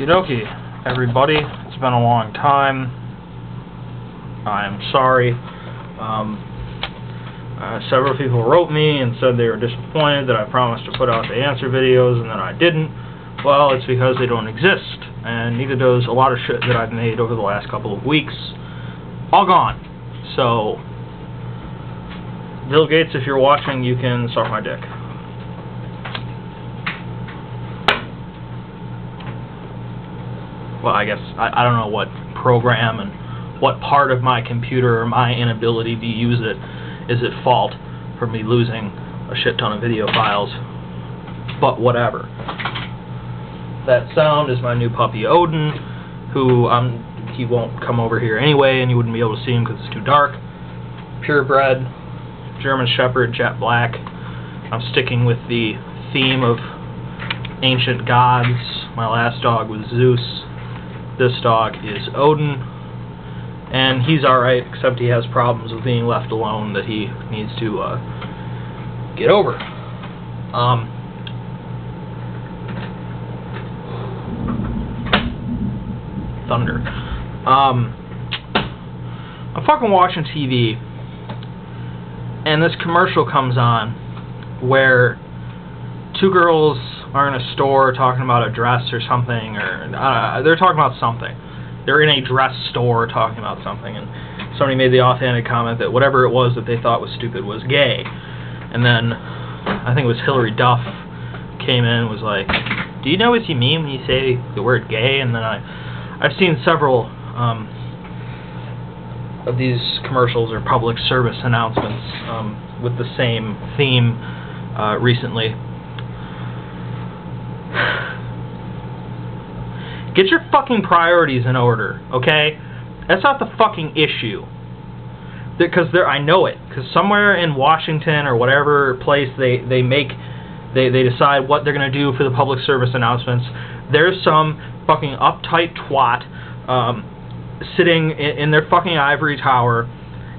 Okie dokie, everybody. It's been a long time. I'm sorry. Several people wrote me and said they were disappointed that I promised to put out the answer videos and then I didn't. Well, it's because they don't exist, and neither does a lot of shit that I've made over the last couple of weeks. All gone. So, Bill Gates, if you're watching, you can suck my dick. Well, I guess, I don't know what program and what part of my computer or my inability to use it is at fault for me losing a shit ton of video files, but whatever. That sound is my new puppy Odin, who he won't come over here anyway, and you wouldn't be able to see him because it's too dark. Purebred, German Shepherd, jet black. I'm sticking with the theme of ancient gods. My last dog was Zeus. This dog is Odin, and he's alright, except he has problems with being left alone that he needs to get over. Thunder. I'm fucking watching TV, and this commercial comes on where two girls are in a store talking about a dress or something, or they're talking about something. They're in a dress store talking about something, and somebody made the offhanded comment that whatever it was that they thought was stupid was gay. And then, I think it was Hillary Duff came in and was like, do you know what you mean when you say the word gay? And then I've seen several of these commercials or public service announcements with the same theme recently. Get your fucking priorities in order, okay? That's not the fucking issue. Because I know it. Because somewhere in Washington or whatever place they decide what they're going to do for the public service announcements. There's some fucking uptight twat sitting in their fucking ivory tower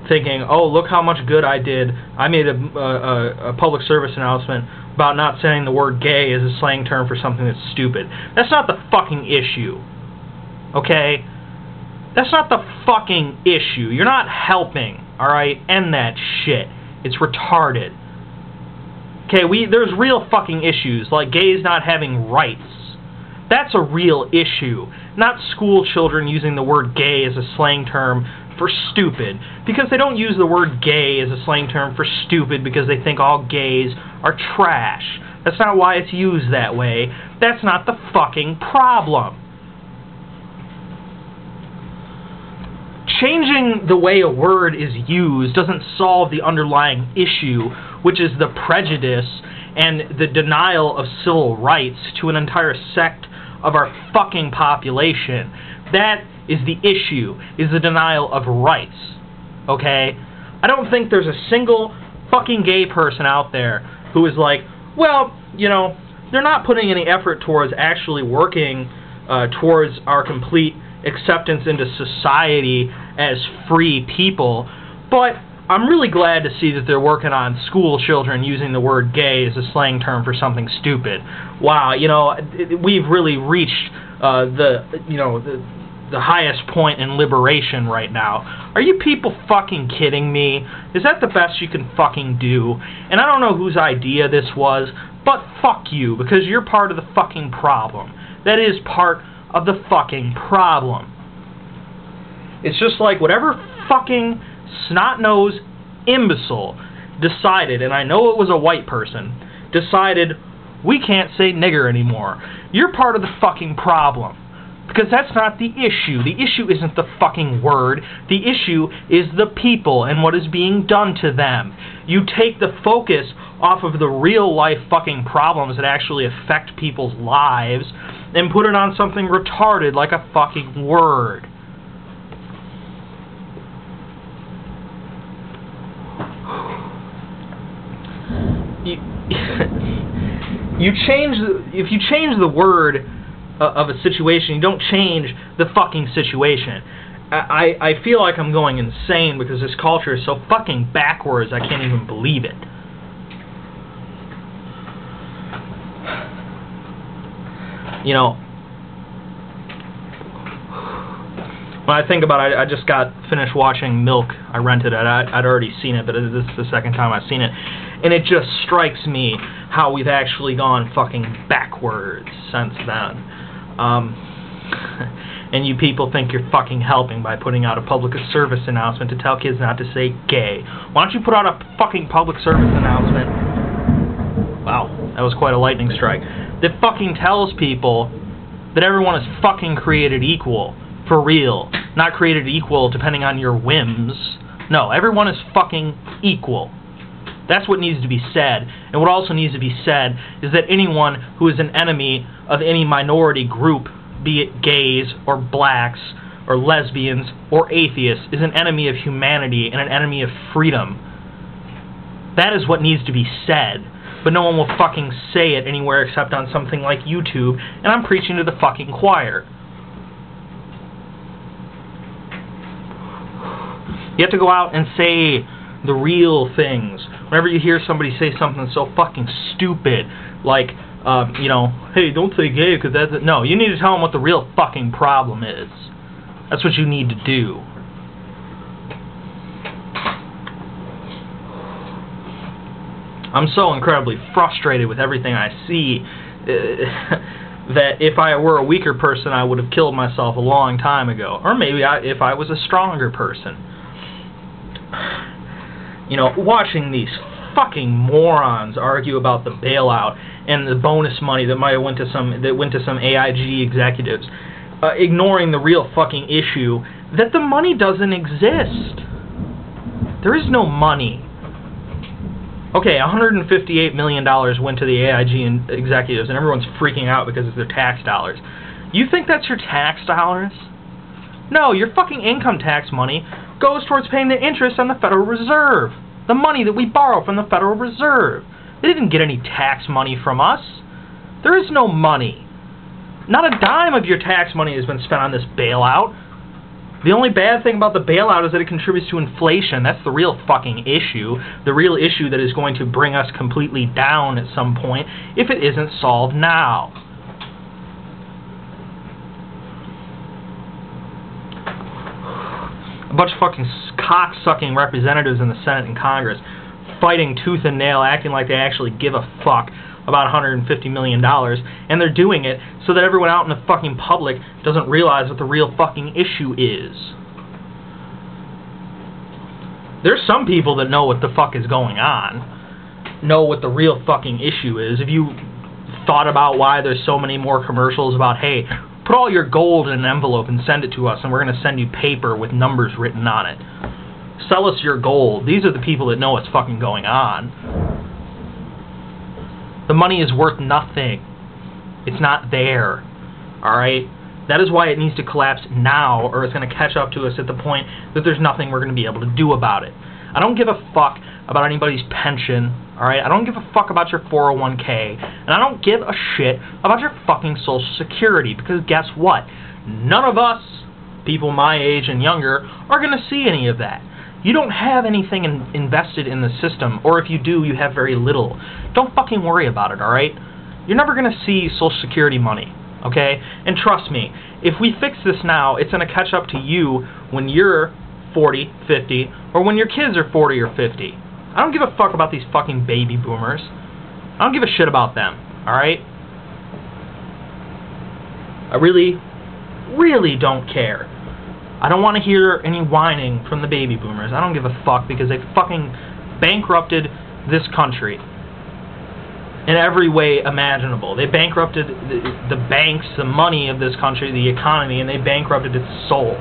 thinking, oh, look how much good I did. I made a public service announcement about not saying the word gay as a slang term for something that's stupid. That's not the fucking issue. Okay? That's not the fucking issue. You're not helping, alright? End that shit. It's retarded. Okay, there's real fucking issues, like gays not having rights. That's a real issue. Not school children using the word gay as a slang term for stupid, because they don't use the word gay as a slang term for stupid because they think all gays are trash. That's not why it's used that way. That's not the fucking problem. Changing the way a word is used doesn't solve the underlying issue, which is the prejudice and the denial of civil rights to an entire sect of our fucking population. That is the issue, is the denial of rights. Okay? I don't think there's a single fucking gay person out there who is like, well, you know, they're not putting any effort towards actually working towards our complete acceptance into society as free people, but I'm really glad to see that they're working on school children using the word gay as a slang term for something stupid. Wow, you know, we've really reached the highest point in liberation right now. Are you people fucking kidding me? Is that the best you can fucking do? And I don't know whose idea this was, but fuck you, because you're part of the fucking problem. That is part of the fucking problem. It's just like whatever fucking snot-nosed imbecile decided, and I know it was a white person, decided we can't say nigger anymore. You're part of the fucking problem. Because that's not the issue. The issue isn't the fucking word. The issue is the people and what is being done to them. You take the focus off of the real life fucking problems that actually affect people's lives and put it on something retarded like a fucking word. If you change the word of a situation, you don't change the fucking situation. I feel like I'm going insane because this culture is so fucking backwards I can't even believe it. You know, When I think about it, I just got finished watching Milk. I rented it. I'd already seen it, but this is the second time I've seen it. And it just strikes me how we've actually gone fucking backwards since then. And you people think you're fucking helping by putting out a public service announcement to tell kids not to say gay. Why don't you put out a fucking public service announcement? Wow, that was quite a lightning strike. That fucking tells people that everyone is fucking created equal. For real. Not created equal depending on your whims. No, everyone is fucking equal. That's what needs to be said. And what also needs to be said is that anyone who is an enemy of any minority group, be it gays or blacks or lesbians or atheists, is an enemy of humanity and an enemy of freedom. That is what needs to be said. But no one will fucking say it anywhere except on something like YouTube, and I'm preaching to the fucking choir. You have to go out and say the real things. Whenever you hear somebody say something so fucking stupid, like, you know, hey, don't say gay because that's... No, you need to tell them what the real fucking problem is. That's what you need to do. I'm so incredibly frustrated with everything I see that if I were a weaker person, I would have killed myself a long time ago. Or maybe if I was a stronger person. You know, watching these fucking morons argue about the bailout and the bonus money that might have went to some AIG executives, ignoring the real fucking issue that the money doesn't exist. There is no money. Okay, $158 million went to the AIG executives, and everyone's freaking out because it's their tax dollars. You think that's your tax dollars? No, your fucking income tax money goes towards paying the interest on the Federal Reserve. The money that we borrow from the Federal Reserve. They didn't get any tax money from us. There is no money. Not a dime of your tax money has been spent on this bailout. The only bad thing about the bailout is that it contributes to inflation. That's the real fucking issue. The real issue that is going to bring us completely down at some point if it isn't solved now. A bunch of fucking cock-sucking representatives in the Senate and Congress fighting tooth and nail, acting like they actually give a fuck about $150 million, and they're doing it so that everyone out in the fucking public doesn't realize what the real fucking issue is. There's some people that know what the fuck is going on, know what the real fucking issue is. If you thought about why there's so many more commercials about, hey, put all your gold in an envelope and send it to us, and we're going to send you paper with numbers written on it. Sell us your gold. These are the people that know what's fucking going on. The money is worth nothing. It's not there. Alright? That is why it needs to collapse now, or it's going to catch up to us at the point that there's nothing we're going to be able to do about it. I don't give a fuck about anybody's pension. Alright? I don't give a fuck about your 401k. And I don't give a shit about your fucking Social Security. Because guess what? None of us, people my age and younger, are going to see any of that. You don't have anything invested in the system, or if you do, you have very little. Don't fucking worry about it, alright? You're never going to see Social Security money, okay? And trust me, if we fix this now, it's going to catch up to you when you're 40, 50, or when your kids are 40 or 50. I don't give a fuck about these fucking baby boomers. I don't give a shit about them, alright? I really, really don't care. I don't want to hear any whining from the baby boomers. I don't give a fuck because they fucking bankrupted this country in every way imaginable. They bankrupted the banks, the money of this country, the economy, and they bankrupted its soul.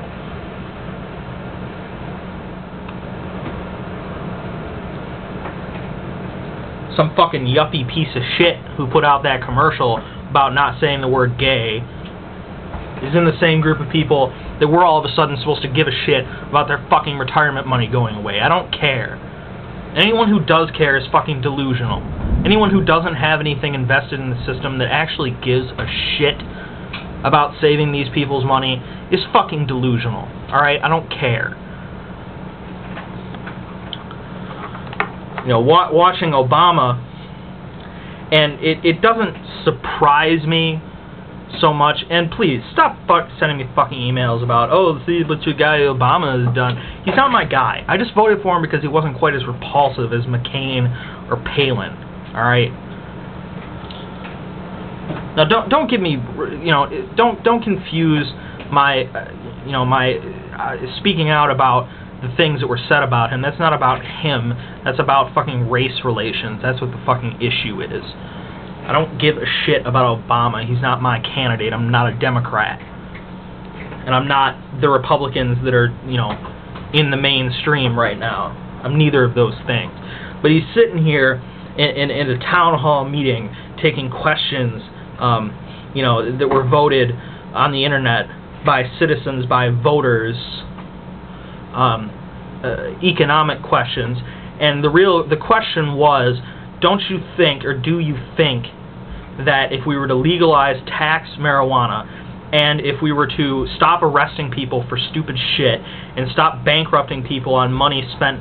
Some fucking yuppie piece of shit who put out that commercial about not saying the word gay is in the same group of people that we're all of a sudden supposed to give a shit about their fucking retirement money going away. I don't care. Anyone who does care is fucking delusional. Anyone who doesn't have anything invested in the system that actually gives a shit about saving these people's money is fucking delusional. Alright? I don't care. You know, watching Obama, and it doesn't surprise me so much, and please stop sending me fucking emails about, oh, see what your guy Obama has done. He's not my guy. I just voted for him because he wasn't quite as repulsive as McCain or Palin. All right. Now don't give me, don't confuse my, my speaking out about the things that were said about him. That's not about him. That's about fucking race relations. That's what the fucking issue is. I don't give a shit about Obama. He's not my candidate. I'm not a Democrat. And I'm not the Republicans that are, in the mainstream right now. I'm neither of those things. But he's sitting here in a town hall meeting taking questions, that were voted on the internet by citizens, by voters, economic questions. And the question was, don't you think, or do you think, that if we were to legalize tax marijuana, and if we were to stop arresting people for stupid shit, and stop bankrupting people on money spent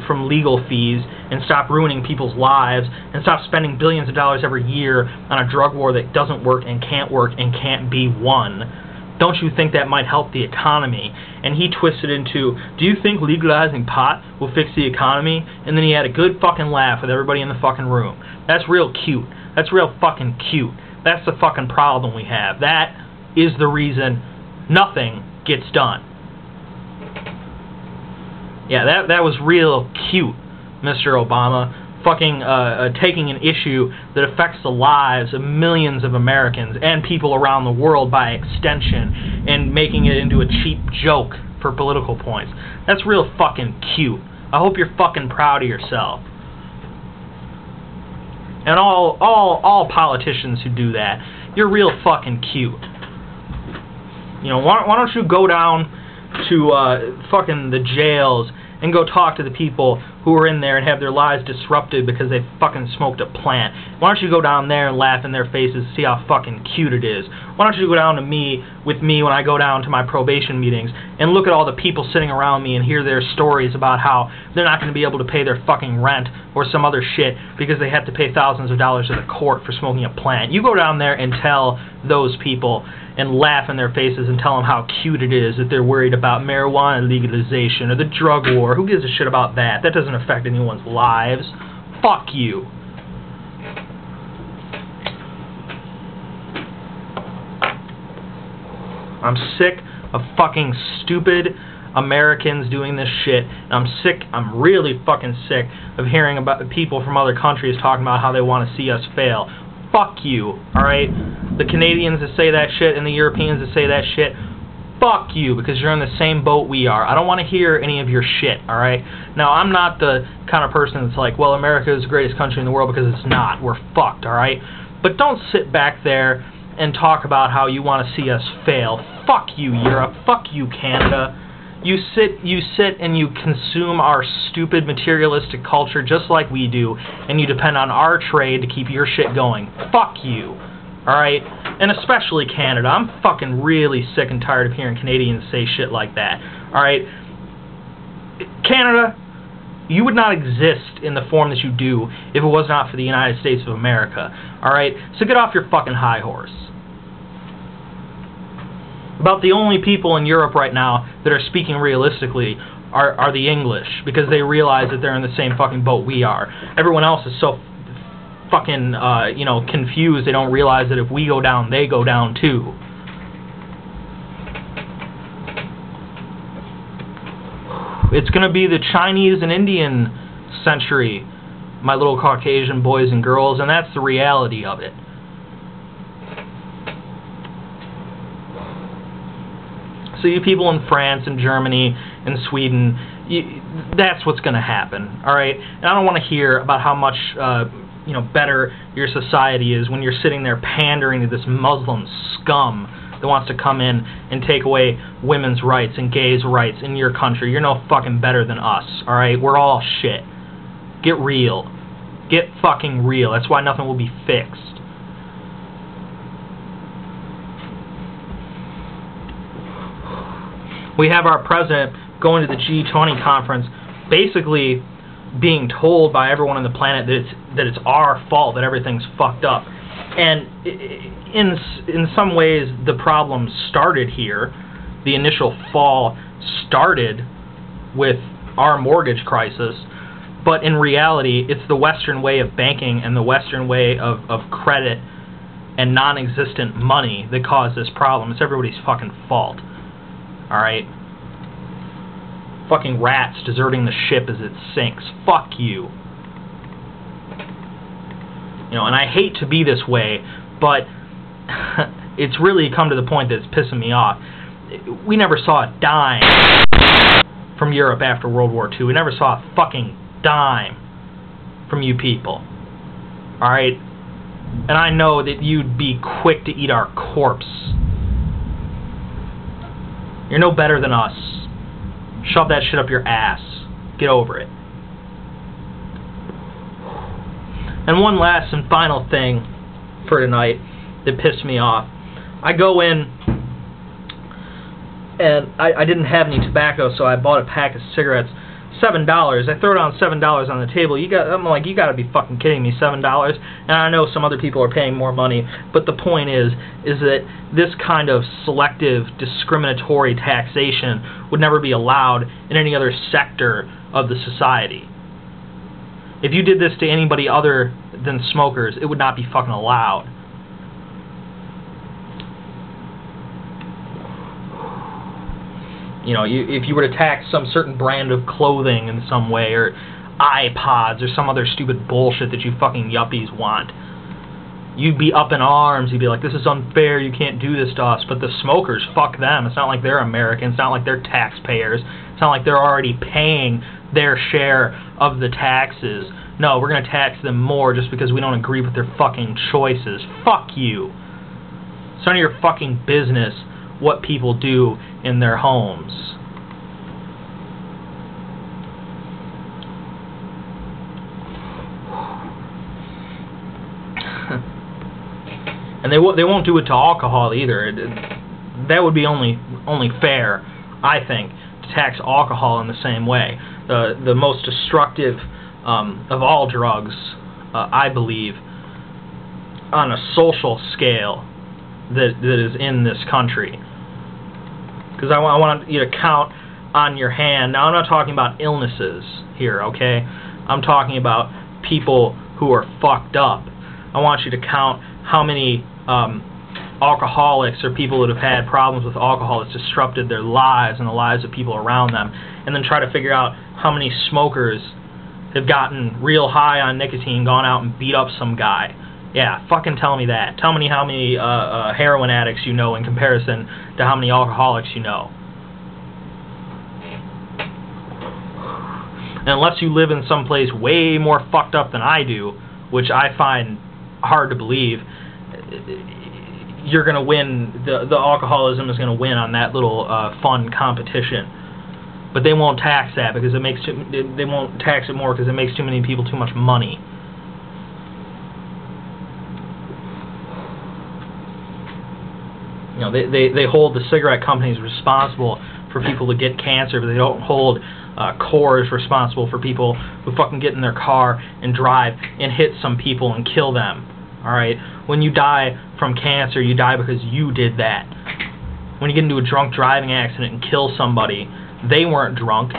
from legal fees, and stop ruining people's lives, and stop spending billions of dollars every year on a drug war that doesn't work and can't be won, don't you think that might help the economy? And he twisted into, do you think legalizing pot will fix the economy? And then he had a good fucking laugh with everybody in the fucking room. That's real cute. That's real fucking cute. That's the fucking problem we have. That is the reason nothing gets done. Yeah, that was real cute, Mr. Obama. Fucking taking an issue that affects the lives of millions of Americans and people around the world by extension, and making it into a cheap joke for political points. That's real fucking cute. I hope you're fucking proud of yourself. And all politicians who do that, you're real fucking cute. Why don't you go down to fucking the jails and go talk to the people who are in there and have their lives disrupted because they fucking smoked a plant? Why don't you go down there and laugh in their faces, see how fucking cute it is? Why don't you go down with me when I go down to my probation meetings and look at all the people sitting around me and hear their stories about how they're not going to be able to pay their fucking rent or some other shit because they have to pay thousands of dollars to the court for smoking a plant. You go down there and tell those people and laugh in their faces and tell them how cute it is that they're worried about marijuana legalization or the drug war. Who gives a shit about that? That doesn't affect anyone's lives. Fuck you. I'm sick of fucking stupid Americans doing this shit. And I'm really fucking sick of hearing about people from other countries talking about how they want to see us fail. Fuck you, alright? The Canadians that say that shit and the Europeans that say that shit, fuck you, because you're in the same boat we are. I don't want to hear any of your shit, alright? Now, I'm not the kind of person that's like, well, America is the greatest country in the world, because it's not. We're fucked, alright? But don't sit back there and talk about how you want to see us fail. Fuck you, Europe. Fuck you, Canada. You sit and you consume our stupid materialistic culture just like we do, and you depend on our trade to keep your shit going. Fuck you. Alright? And especially Canada. I'm fucking really sick and tired of hearing Canadians say shit like that. Alright? Canada, you would not exist in the form that you do if it was not for the United States of America. Alright? So get off your fucking high horse. About the only people in Europe right now that are speaking realistically are the English, because they realize that they're in the same fucking boat we are. Everyone else is so fucking, confused they don't realize that if we go down, they go down too. It's gonna be the Chinese and Indian century, my little Caucasian boys and girls, and that's the reality of it. So you people in France and Germany and Sweden, that's what's going to happen, all right? And I don't want to hear about how much, better your society is when you're sitting there pandering to this Muslim scum that wants to come in and take away women's rights and gays' rights in your country. You're no fucking better than us, all right? We're all shit. Get real. Get fucking real. That's why nothing will be fixed. We have our president going to the G20 conference basically being told by everyone on the planet that it's our fault that everything's fucked up. And in some ways, the problem started here. The initial fall started with our mortgage crisis, but in reality, it's the Western way of banking and the Western way of credit and non-existent money that caused this problem. It's everybody's fucking fault. Alright? Fucking rats deserting the ship as it sinks. Fuck you. You know, and I hate to be this way, but it's really come to the point that it's pissing me off. We never saw a dime from Europe after World War II. We never saw a fucking dime from you people. Alright? And I know that you'd be quick to eat our corpse. You're no better than us. Shove that shit up your ass. Get over it. And one last and final thing for tonight that pissed me off. I go in and I didn't have any tobacco, so I bought a pack of cigarettes. $7. I throw down $7 on the table. I'm like, you gotta be fucking kidding me, $7? And I know some other people are paying more money, but the point is that this kind of selective, discriminatory taxation would never be allowed in any other sector of the society. If you did this to anybody other than smokers, it would not be fucking allowed. You know, if you were to tax some certain brand of clothing in some way, or iPods, or some other stupid bullshit that you fucking yuppies want, you'd be up in arms. You'd be like, this is unfair, you can't do this to us. But the smokers, fuck them. It's not like they're Americans. It's not like they're taxpayers. It's not like they're already paying their share of the taxes. No, we're going to tax them more just because we don't agree with their fucking choices. Fuck you. It's none of your fucking business what people do in their homes. And they won't do it to alcohol either. That would be only fair, I think, to tax alcohol in the same way. The most destructive of all drugs, I believe, on a social scale that is in this country. Because I want you to count on your hand. Now, I'm not talking about illnesses here, okay? I'm talking about people who are fucked up. I want you to count how many alcoholics or people that have had problems with alcohol that's disrupted their lives and the lives of people around them, and then try to figure out how many smokers have gotten real high on nicotine, gone out and beat up some guy. Yeah, fucking tell me that. Tell me how many heroin addicts you know in comparison to how many alcoholics you know. And unless you live in some place way more fucked up than I do, which I find hard to believe, you're gonna win. The alcoholism is gonna win on that little fun competition. But they won't tax that because it makes they won't tax it more because it makes too many people too much money. You know, they hold the cigarette companies responsible for people to get cancer, but they don't hold Coors responsible for people who fucking get in their car and drive and hit some people and kill them. Alright? When you die from cancer, you die because you did that. When you get into a drunk driving accident and kill somebody, they weren't drunk.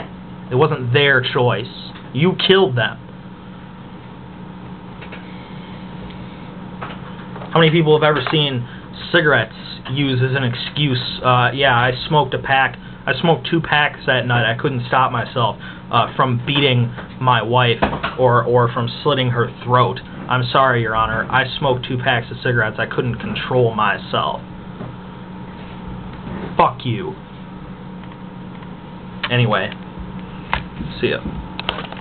It wasn't their choice. You killed them. How many people have ever seen cigarettes used as an excuse? Yeah, I smoked 2 packs that night. I couldn't stop myself from beating my wife or from slitting her throat. I'm sorry, Your Honor. I smoked 2 packs of cigarettes. I couldn't control myself. Fuck you. Anyway, see ya.